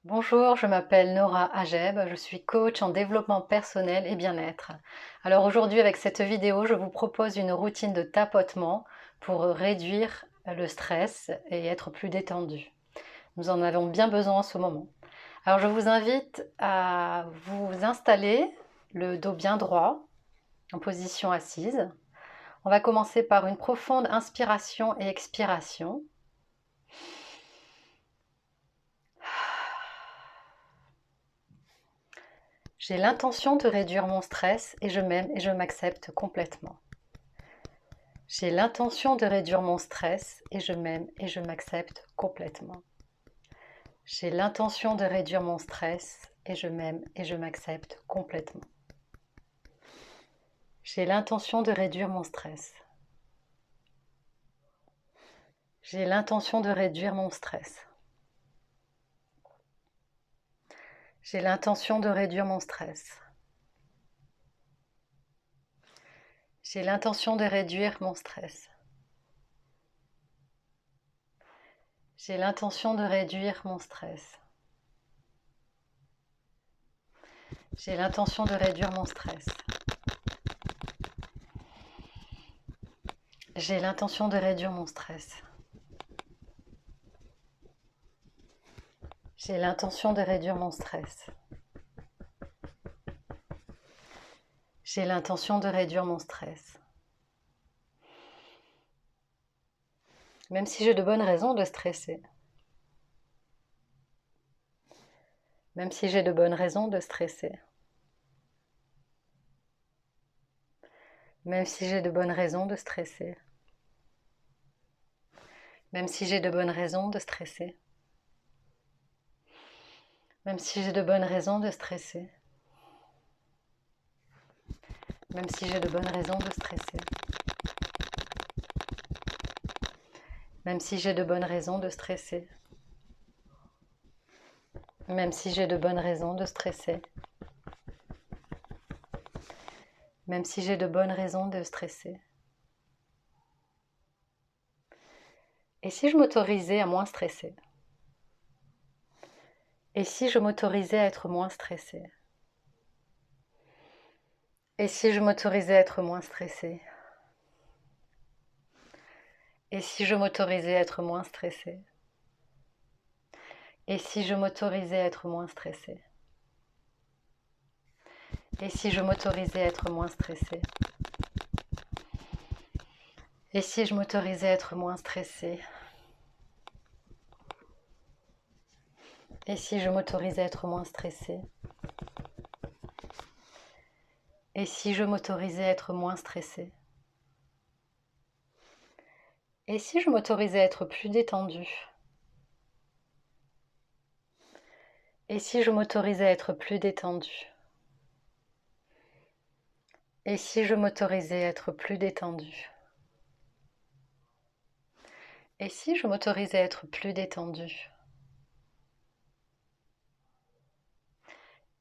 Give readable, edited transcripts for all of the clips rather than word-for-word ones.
Bonjour, je m'appelle Nora Ageb, je suis coach en développement personnel et bien-être. Alors aujourd'hui avec cette vidéo, je vous propose une routine de tapotement pour réduire le stress et être plus détendu. Nous en avons bien besoin en ce moment. Alors je vous invite à vous installer le dos bien droit, en position assise. On va commencer par une profonde inspiration et expiration. J'ai l'intention de réduire mon stress et je m'aime et je m'accepte complètement. J'ai l'intention de réduire mon stress et je m'aime et je m'accepte complètement. J'ai l'intention de réduire mon stress et je m'aime et je m'accepte complètement. J'ai l'intention de réduire mon stress. J'ai l'intention de réduire mon stress. J'ai l'intention de réduire mon stress. J'ai l'intention de réduire mon stress. J'ai l'intention de réduire mon stress. J'ai l'intention de réduire mon stress. J'ai l'intention de réduire mon stress. J'ai l'intention de réduire mon stress. J'ai l'intention de réduire mon stress. Même si j'ai de bonnes raisons de stresser. Même si j'ai de bonnes raisons de stresser. Même si j'ai de bonnes raisons de stresser. Même si j'ai de bonnes raisons de stresser. Même si j'ai de bonnes raisons de stresser. Même si j'ai de bonnes raisons de stresser. Même si j'ai de bonnes raisons de stresser. Même si j'ai de bonnes raisons de stresser. Même si j'ai de bonnes raisons de stresser. Et si je m'autorisais à moins stresser? Et si je m'autorisais à être moins stressée? Et si je m'autorisais à être moins stressée? Et si je m'autorisais à être moins stressée? Et si je m'autorisais à être moins stressée? Et si je m'autorisais à être moins stressée? Et si je m'autorisais à être moins stressée? Et si je m'autorisais à être moins stressée? Et si je m'autorisais à être moins stressée? Et si je m'autorisais à être plus détendue? Et si je m'autorisais à être plus détendue? Et si je m'autorisais à être plus détendue? Et si je m'autorisais à être plus détendue?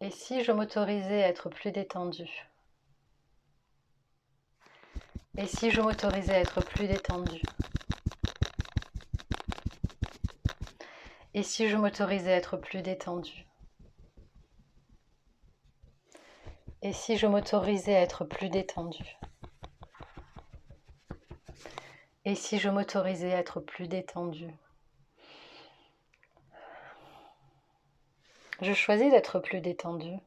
Et si je m'autorisais à être plus détendue? Et si je m'autorisais à être plus détendue? Et si je m'autorisais à être plus détendue? Et si je m'autorisais à être plus détendue? Et si je m'autorisais à être plus détendue? Je choisis d'être plus détendue.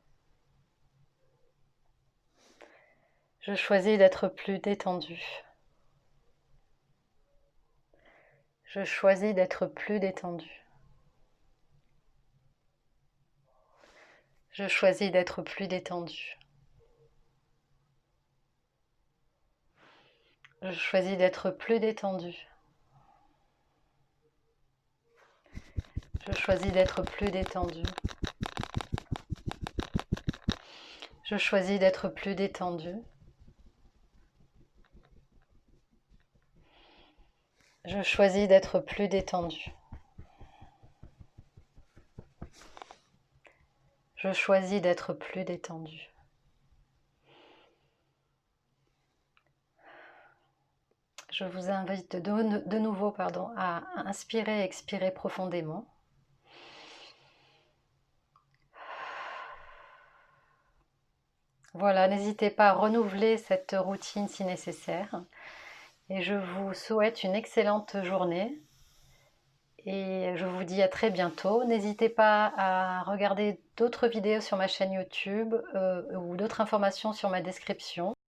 Je choisis d'être plus détendue. Je choisis d'être plus détendue. Je choisis d'être plus détendue. Je choisis d'être plus détendue. Je choisis d'être plus détendue. Je choisis d'être plus détendue. Je choisis d'être plus détendue. Je choisis d'être plus détendue. Je vous invite de nouveau à inspirer et expirer profondément. Voilà, n'hésitez pas à renouveler cette routine si nécessaire. Et je vous souhaite une excellente journée. Et je vous dis à très bientôt. N'hésitez pas à regarder d'autres vidéos sur ma chaîne YouTube ou d'autres informations sur ma description.